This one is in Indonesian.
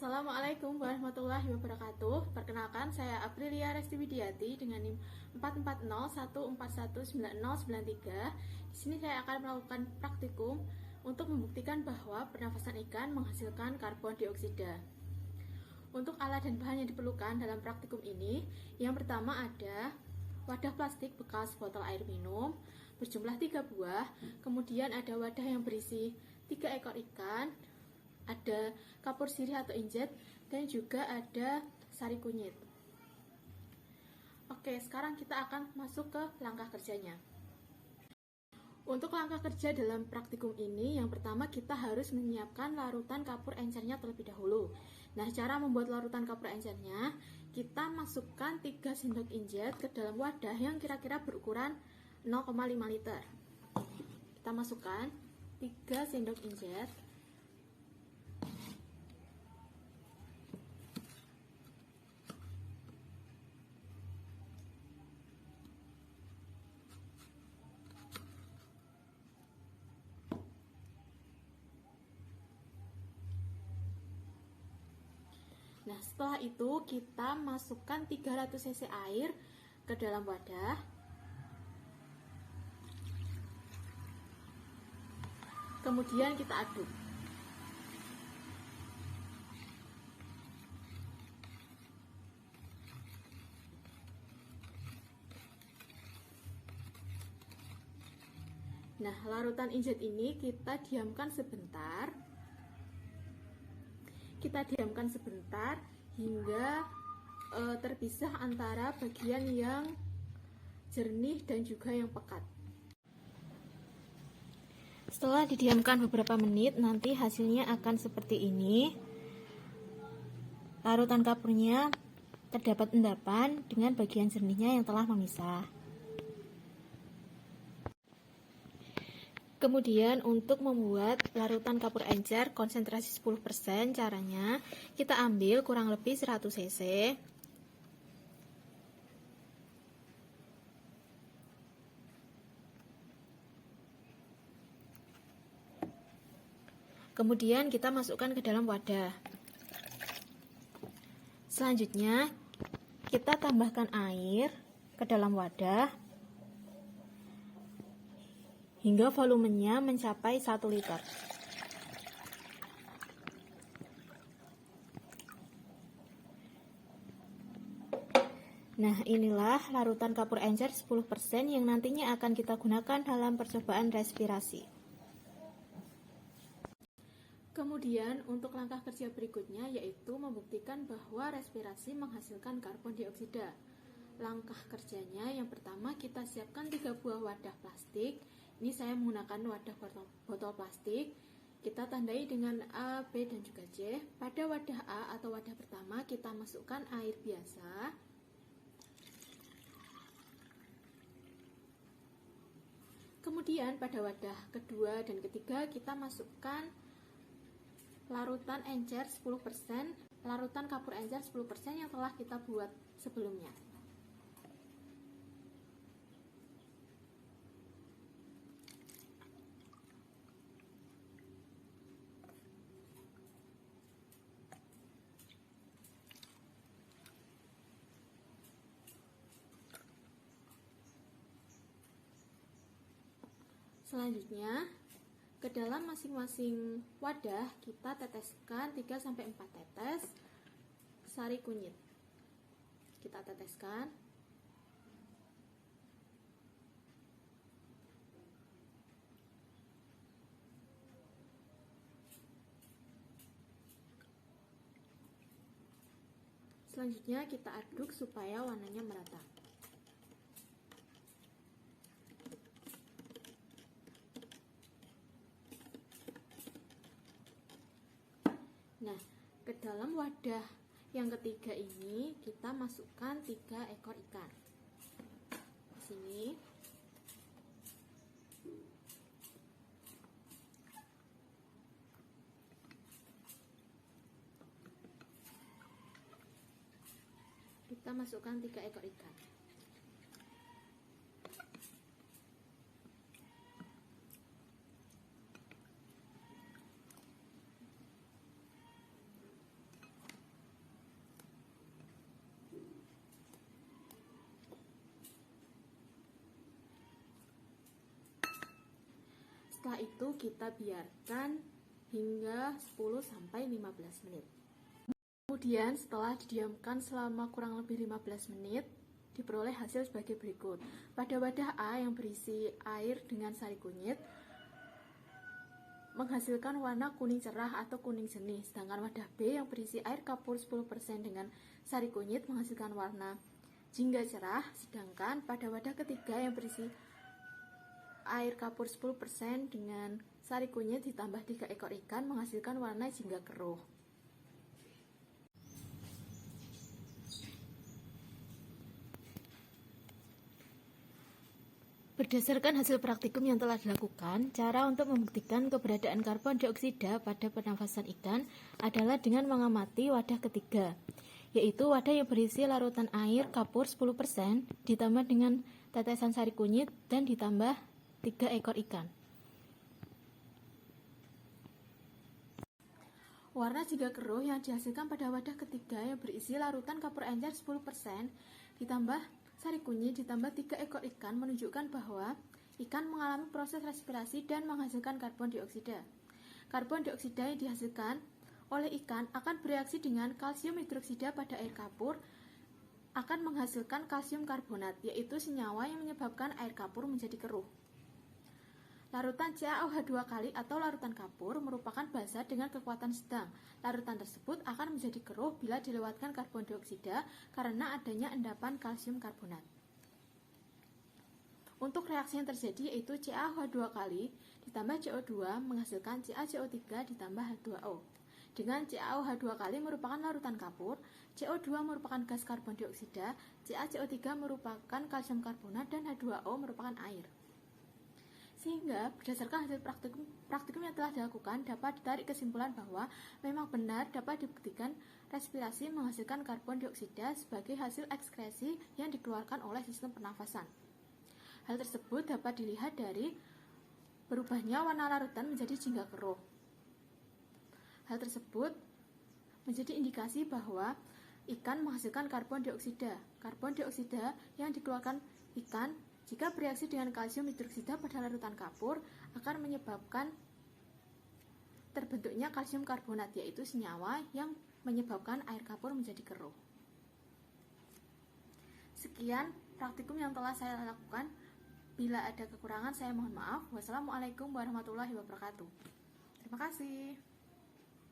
Assalamualaikum warahmatullahi wabarakatuh. Perkenalkan, saya Aprilia Resti Widiati dengan NIM 44014199093. Di sini saya akan melakukan praktikum untuk membuktikan bahwa pernafasan ikan menghasilkan karbon dioksida. Untuk alat dan bahan yang diperlukan dalam praktikum ini, yang pertama ada wadah plastik bekas botol air minum berjumlah 3 buah, kemudian ada wadah yang berisi 3 ekor ikan, ada kapur sirih atau injet, dan juga ada sari kunyit. Oke, sekarang kita akan masuk ke langkah kerjanya. Untuk langkah kerja dalam praktikum ini, yang pertama kita harus menyiapkan larutan kapur encernya terlebih dahulu. Nah, cara membuat larutan kapur encernya, kita masukkan 3 sendok injet ke dalam wadah yang kira-kira berukuran 0,5 liter. Kita masukkan 3 sendok injet. Nah, setelah itu kita masukkan 300 cc air ke dalam wadah. Kemudian kita aduk. Nah, larutan injet ini kita diamkan sebentar. Hingga terpisah antara bagian yang jernih dan juga yang pekat. Setelah didiamkan beberapa menit, nanti hasilnya akan seperti ini. Larutan kapurnya terdapat endapan dengan bagian jernihnya yang telah memisah. Kemudian untuk membuat larutan kapur encer konsentrasi 10%, caranya kita ambil kurang lebih 100 cc. Kemudian kita masukkan ke dalam wadah. Selanjutnya kita tambahkan air ke dalam wadah hingga volumenya mencapai 1 liter. Nah, inilah larutan kapur encer 10% yang nantinya akan kita gunakan dalam percobaan respirasi. Kemudian untuk langkah kerja berikutnya yaitu membuktikan bahwa respirasi menghasilkan karbon dioksida. Langkah kerjanya yang pertama kita siapkan 3 buah wadah plastik. Ini saya menggunakan wadah botol plastik. Kita tandai dengan A, B, dan juga C. Pada wadah A atau wadah pertama kita masukkan air biasa. Kemudian pada wadah kedua dan ketiga kita masukkan larutan encer 10%, larutan kapur encer 10% yang telah kita buat sebelumnya. Selanjutnya, ke dalam masing-masing wadah kita teteskan 3-4 tetes sari kunyit. Kita teteskan. Selanjutnya kita aduk supaya warnanya merata. Nah, ke dalam wadah yang ketiga ini kita masukkan 3 ekor ikan. Di sini. Kita masukkan 3 ekor ikan. Setelah itu kita biarkan hingga 10-15 menit. Kemudian setelah didiamkan selama kurang lebih 15 menit, diperoleh hasil sebagai berikut. Pada wadah A yang berisi air dengan sari kunyit menghasilkan warna kuning cerah atau kuning seni, sedangkan wadah B yang berisi air kapur 10% dengan sari kunyit menghasilkan warna jingga cerah, sedangkan pada wadah ketiga yang berisi air kapur 10% dengan sari kunyit ditambah 3 ekor ikan menghasilkan warna jingga keruh. Berdasarkan hasil praktikum yang telah dilakukan, cara untuk membuktikan keberadaan karbon dioksida pada pernafasan ikan adalah dengan mengamati wadah ketiga, yaitu wadah yang berisi larutan air kapur 10% ditambah dengan tetesan sari kunyit dan ditambah 3 ekor ikan. Warna jingga keruh yang dihasilkan pada wadah ketiga yang berisi larutan kapur encer 10% ditambah sari kunyit ditambah 3 ekor ikan menunjukkan bahwa ikan mengalami proses respirasi dan menghasilkan karbon dioksida. Karbon dioksida yang dihasilkan oleh ikan akan bereaksi dengan kalsium hidroksida pada air kapur akan menghasilkan kalsium karbonat, yaitu senyawa yang menyebabkan air kapur menjadi keruh. Larutan CaOH2 kali atau larutan kapur merupakan basa dengan kekuatan sedang. Larutan tersebut akan menjadi keruh bila dilewatkan karbon dioksida karena adanya endapan kalsium karbonat. Untuk reaksi yang terjadi yaitu CaOH2 kali ditambah CO2 menghasilkan CaCO3 ditambah H2O. Dengan CaOH2 kali merupakan larutan kapur, CO2 merupakan gas karbon dioksida, CaCO3 merupakan kalsium karbonat, dan H2O merupakan air. Sehingga berdasarkan hasil praktikum yang telah dilakukan dapat ditarik kesimpulan bahwa memang benar dapat dibuktikan respirasi menghasilkan karbon dioksida sebagai hasil ekskresi yang dikeluarkan oleh sistem pernafasan. Hal tersebut dapat dilihat dari berubahnya warna larutan menjadi jingga keruh. Hal tersebut menjadi indikasi bahwa ikan menghasilkan karbon dioksida. Karbon dioksida yang dikeluarkan ikan jika bereaksi dengan kalsium hidroksida pada larutan kapur akan menyebabkan terbentuknya kalsium karbonat, yaitu senyawa yang menyebabkan air kapur menjadi keruh. Sekian praktikum yang telah saya lakukan. Bila ada kekurangan saya mohon maaf. Wassalamualaikum warahmatullahi wabarakatuh. Terima kasih.